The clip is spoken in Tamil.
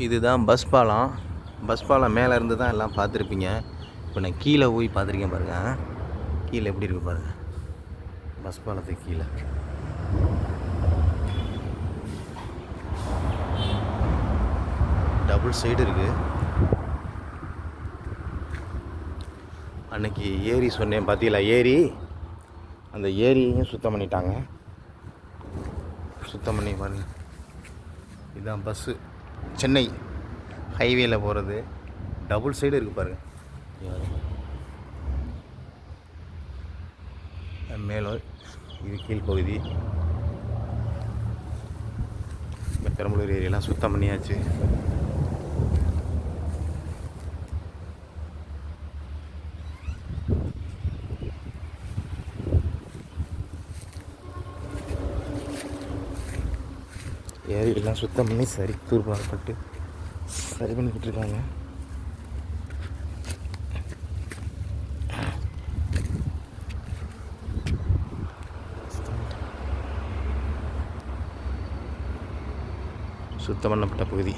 இதுதான் பஸ் பாலம். பஸ் பாலம் மேலே இருந்து தான் எல்லாம் பார்த்துருப்பீங்க. இப்போ நான் கீழே போய் பார்த்துருக்கேன் பாருங்கள். கீழே எப்படி இருக்குது பாருங்கள். பஸ் பாலத்துக்கு கீழே டபுள் சைடு இருக்குது. அன்னைக்கு ஏரி சொன்னேன் பார்த்தீங்களா, ஏரி, அந்த ஏரியையும் சுத்தம் பண்ணிட்டாங்க. சுத்தம் பண்ணி பாருங்கள். இதுதான் பஸ்ஸு, சென்னை ஹைவேயில் போகிறது. டபுள் சைடு இருக்குது பாருங்கள். மேலே இது கீழ்ப்பகுதி. பெரம்பலூர் ஏரியெல்லாம் சுத்தம் பண்ணியாச்சு. ஏரியெல்லாம் சுத்தம் பண்ணி சரி தூர்வாரப்பட்டு சரி பண்ணிக்கிட்டு இருக்காங்க. சுத்தம் பண்ணப்பட்ட பகுதி.